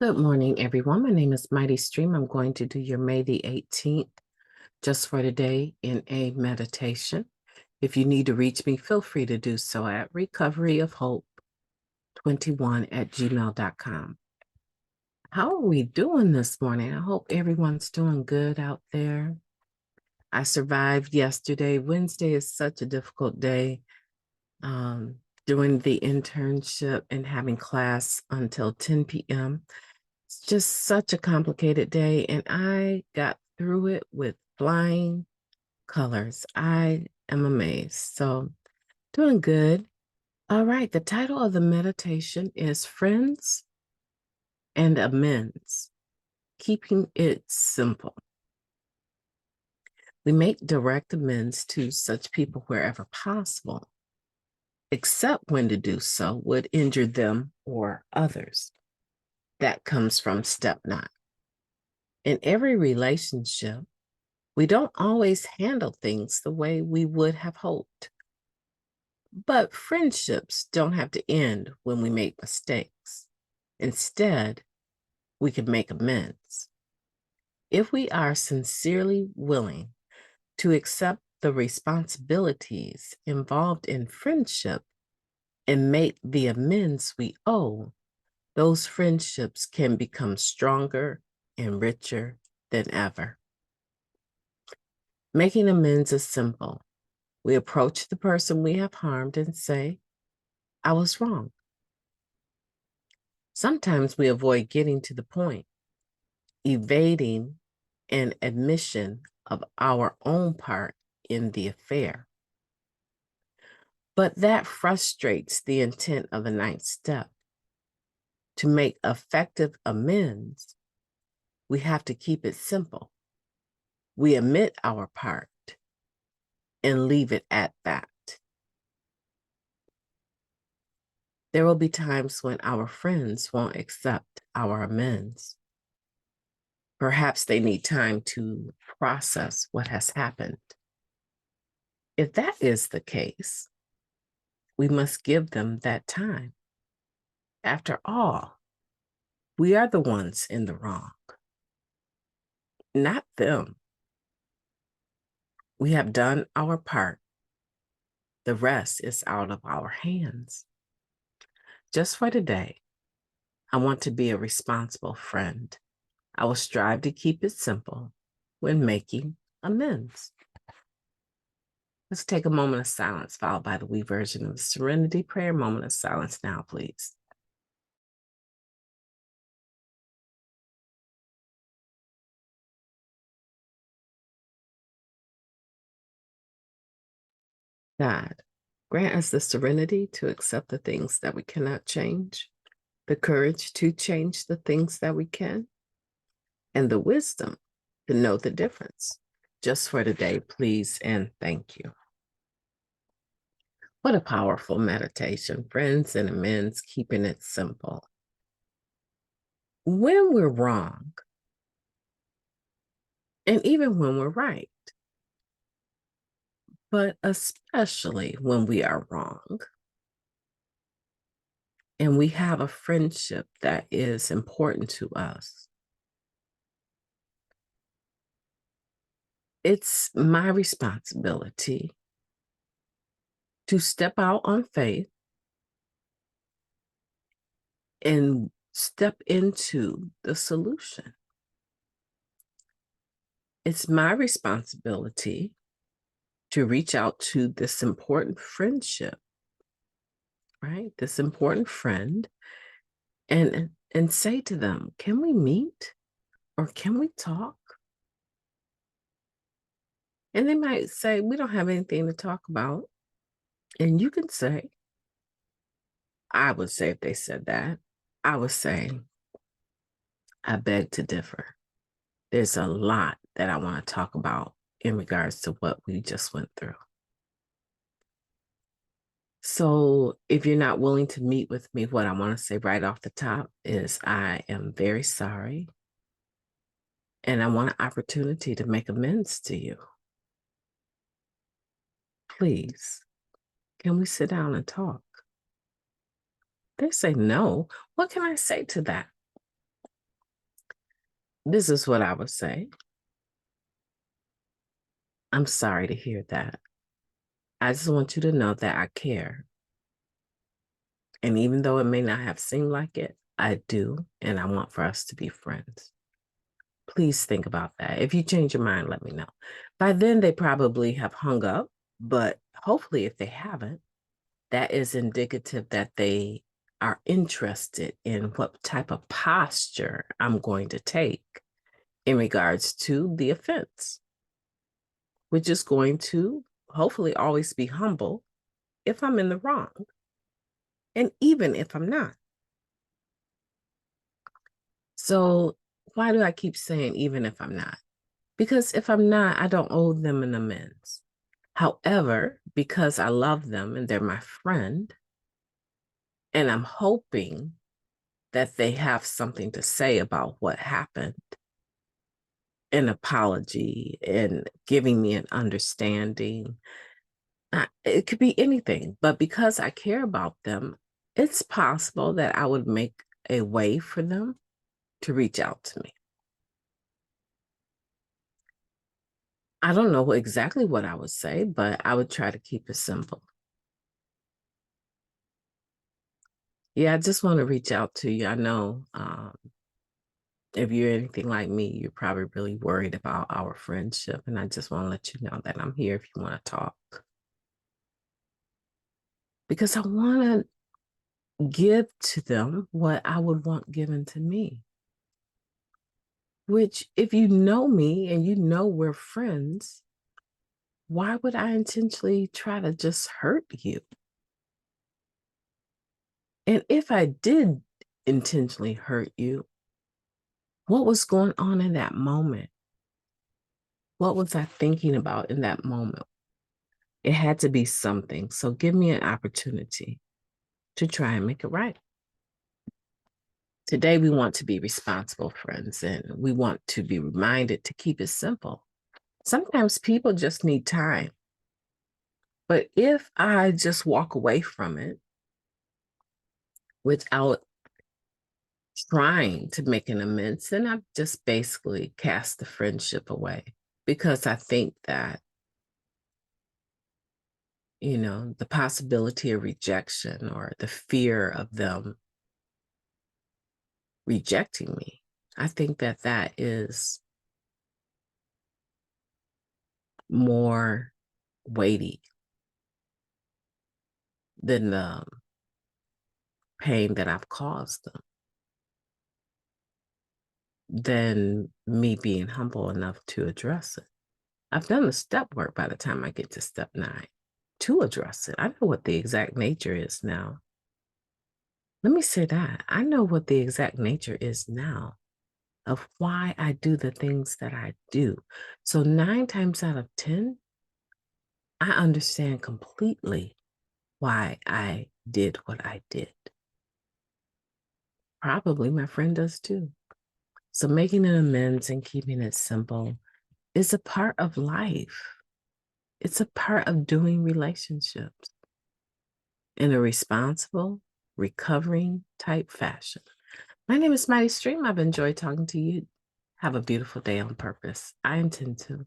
Good morning, everyone. My name is Mighty Stream. I'm going to do your May the 18th just for today in a meditation. If you need to reach me, feel free to do so at recoveryofhope21@gmail.com. How are we doing this morning? I hope everyone's doing good out there. I survived yesterday. Wednesday is such a difficult day. Doing the internship and having class until 10 p.m. It's just such a complicated day, and I got through it with flying colors. I am amazed. So, doing good. All right, the title of the meditation is Friends and Amends, Keeping It Simple. We make direct amends to such people wherever possible, except when to do so would injure them or others. That comes from step 9. In every relationship, we don't always handle things the way we would have hoped. But friendships don't have to end when we make mistakes. Instead, we can make amends. If we are sincerely willing to accept the responsibilities involved in friendship and make the amends we owe, those friendships can become stronger and richer than ever. Making amends is simple. We approach the person we have harmed and say, I was wrong. Sometimes we avoid getting to the point, evading an admission of our own part in the affair. But that frustrates the intent of the 9th step. To make effective amends, we have to keep it simple. We admit our part and leave it at that. There will be times when our friends won't accept our amends. Perhaps they need time to process what has happened. If that is the case, we must give them that time. After all, we are the ones in the wrong, not them. We have done our part. The rest is out of our hands. Just for today, I want to be a responsible friend. I will strive to keep it simple when making amends. Let's take a moment of silence, followed by the we version of the Serenity Prayer. Moment of silence now, please. God, grant us the serenity to accept the things that we cannot change, the courage to change the things that we can, and the wisdom to know the difference. Just for today, please, and thank you. What a powerful meditation, friends and amends, keeping it simple. When we're wrong, and even when we're right, but especially when we are wrong, and we have a friendship that is important to us, it's my responsibility to step out on faith and step into the solution. It's my responsibility to reach out to this important friendship, right? This important friend and say to them, can we meet or can we talk? And they might say, we don't have anything to talk about. And you can say, I would say if they said that, I would say, I beg to differ. There's a lot that I want to talk about in regards to what we just went through. So if you're not willing to meet with me, what I want to say right off the top is I am very sorry. And I want an opportunity to make amends to you. Please, can we sit down and talk? They say no. What can I say to that? This is what I would say. I'm sorry to hear that. I just want you to know that I care. And even though it may not have seemed like it, I do. And I want for us to be friends. Please think about that. If you change your mind, let me know. By then, they probably have hung up, but hopefully, if they haven't, that is indicative that they are interested in what type of posture I'm going to take in regards to the offense, which is going to hopefully always be humble if I'm in the wrong, and even if I'm not. So, why do I keep saying even if I'm not? Because if I'm not, I don't owe them an amends. However, because I love them and they're my friend, and I'm hoping that they have something to say about what happened, an apology, and giving me an understanding. It could be anything, but because I care about them, it's possible that I would make a way for them to reach out to me. I don't know exactly what I would say, but I would try to keep it simple. Yeah, I just want to reach out to you. I know if you're anything like me, you're probably really worried about our friendship. And I just want to let you know that I'm here if you want to talk. Because I want to give to them what I would want given to me. Which, if you know me and you know we're friends, why would I intentionally try to just hurt you? And if I did intentionally hurt you, what was going on in that moment? What was I thinking about in that moment? It had to be something. So give me an opportunity to try and make it right. Today, we want to be responsible friends and we want to be reminded to keep it simple. Sometimes people just need time. But if I just walk away from it without trying to make an amends, then I've just basically cast the friendship away because I think that, the possibility of rejection or the fear of them rejecting me, I think that that is more weighty than the pain that I've caused them, than me being humble enough to address it. I've done the step work by the time I get to step 9 to address it. I know what the exact nature is now. Let me say that. I know what the exact nature is now of why I do the things that I do. So 9 times out of 10, I understand completely why I did what I did. Probably my friend does too. So making an amends and keeping it simple is a part of life. It's a part of doing relationships in a responsible, recovering type fashion. My name is Mighty Stream. I've enjoyed talking to you. Have a beautiful day on purpose. I intend to.